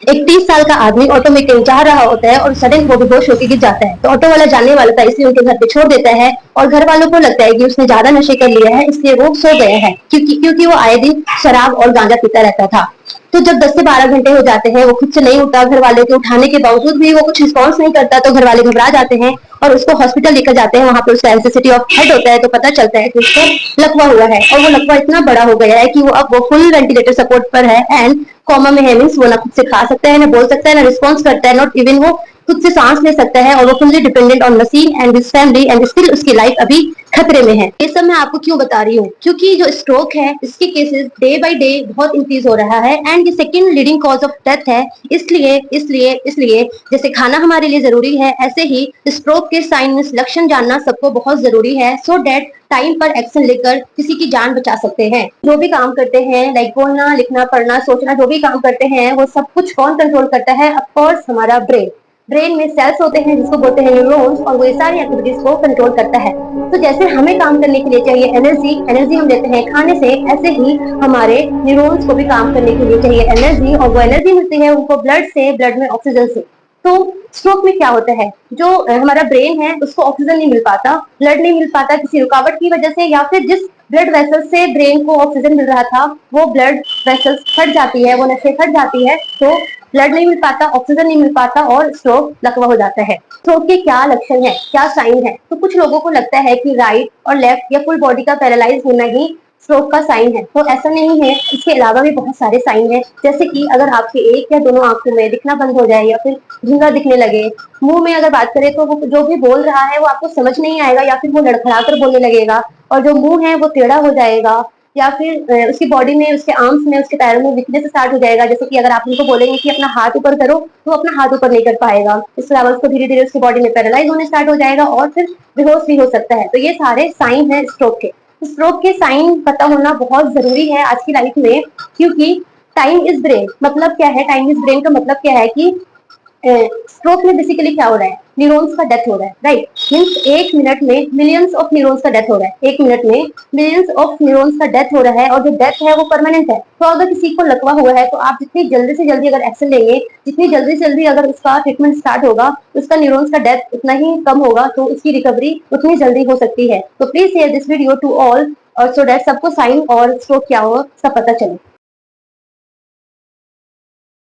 एक 30 साल का आदमी ऑटो में कहीं जा रहा होता है और सडन वो बेहोश होकर गिर जाता है। तो ऑटो वाला जानने वाला था, इसलिए उनके घर पे छोड़ देता है और घर वालों को लगता है कि उसने ज्यादा नशे कर लिया है, इसलिए वो सो गया है, क्योंकि वो आए दिन शराब और गांजा पीता रहता था। तो जब 10 से 12 घंटे हो जाते हैं, वो खुद से नहीं उठता, घर वाले के उठाने के बावजूद भी वो कुछ रिस्पॉन्स नहीं करता, तो घर वाले घबरा जाते हैं और उसको हॉस्पिटल लेकर जाते हैं। वहां पर उसका एनसीसिटी ऑफ हेड होता है, तो पता चलता है कि उसको लकवा हुआ है और वो लकवा इतना बड़ा हो गया है कि वो फुल वेंटिलेटर सपोर्ट पर है एंड कॉमा में है। मीन्स वो ना खुद से खा सकता है, ना बोल सकता है, ना रिस्पॉन्स करता है, नॉट इवन वो खुद से सांस ले सकता है, और वो fully dependent on machine and his family, and still उसकी लाइफ अभी खतरे में है। ये सब मैं आपको क्यों बता रही हूँ? क्योंकि जो स्ट्रोक है इसके केसेस डे बाय डे बहुत इंक्रीज हो रहा है एंड ये second leading cause of death है। इसलिए जैसे खाना हमारे लिए जरूरी है, ऐसे ही स्ट्रोक के साइन लक्षण जानना सबको बहुत जरूरी है, सो डेट टाइम पर एक्शन लेकर किसी की जान बचा सकते हैं। जो भी काम करते हैं, लाइक बोलना, लिखना, पढ़ना, सोचना, जो भी काम करते हैं, वो सब कुछ कौन कंट्रोल करता है? ऑफ कोर्स हमारा ब्रेन। ब्रेन में सेल्स होते हैं जिसको बोलते हैं न्यूरॉन्स, और वो ये सारी एक्टिविटीज को कंट्रोल करता है। तो जैसे हमें काम करने के लिए चाहिए एनर्जी हम लेते हैं खाने से, ऐसे ही हमारे न्यूरॉन्स को भी काम करने के लिए चाहिए एनर्जी, और वो एनर्जी मिलती है उनको ब्लड से, ब्लड में ऑक्सीजन से। तो स्ट्रोक में क्या होता है, जो हमारा ब्रेन है उसको ऑक्सीजन नहीं मिल पाता, ब्लड नहीं मिल पाता किसी रुकावट की वजह से, या फिर जिस ब्लड वेसल से ब्रेन को ऑक्सीजन मिल रहा था वो ब्लड वेसल्स फट जाती है, वो नसें फट जाती है, तो ब्लड नहीं मिल पाता, ऑक्सीजन नहीं मिल पाता और स्ट्रोक लकवा हो जाता है। स्ट्रोक के क्या लक्षण है, क्या साइन है? तो कुछ लोगों को लगता है कि राइट और लेफ्ट या फुल बॉडी का पैरालाइज होना ही स्ट्रोक का साइन है, तो ऐसा नहीं है। इसके अलावा भी बहुत सारे साइन है, जैसे कि अगर आपके एक या दोनों आंखों में दिखना बंद हो जाए, या फिर धुंधला दिखने लगे। मुंह में अगर बात करें तो वो जो भी बोल रहा है वो आपको समझ नहीं आएगा, या फिर वो लड़खड़ा कर बोलने लगेगा, और जो मुंह है वो टेढ़ा हो जाएगा, या फिर उसकी बॉडी में, उसके आर्म्स में, उसके पैरों में वीकनेस स्टार्ट हो जाएगा। जैसे कि अगर आप उनको बोलेंगे कि अपना हाथ ऊपर करो, तो अपना हाथ ऊपर नहीं कर पाएगा। इसके अलावा उसको धीरे धीरे उसकी बॉडी में पैरालाइज होने स्टार्ट हो जाएगा और फिर बेहोश भी हो सकता है। तो ये सारे साइन है स्ट्रोक के। स्ट्रोक के साइन पता होना बहुत जरूरी है आज की लाइफ में, क्योंकि टाइम इज ब्रेन मतलब क्या है? टाइम इज ब्रेन का मतलब क्या है कि स्ट्रोक में बेसिकली क्या हो रहा है, न्यूरॉन्स का डेथ हो रहा है, राइट। मीन्स एक मिनट में मिलियंस ऑफ न्यूरॉन्स का डेथ हो रहा है, एक मिनट में मिलियंस ऑफ न्यूरॉन्स का डेथ हो रहा है, और जो डेथ है वो परमानेंट है। तो अगर किसी को लकवा हुआ है तो आप जितनी जल्दी से जल्दी अगर एक्शन लेंगे, जितनी जल्दी से जल्दी अगर उसका ट्रीटमेंट स्टार्ट होगा, उसका न्यूरॉन्स का डेथ उतना ही कम होगा, तो उसकी रिकवरी उतनी जल्दी हो सकती है। तो please share this video to all, और सो दैट सबको साइन और स्ट्रोक क्या हो सब पता चले।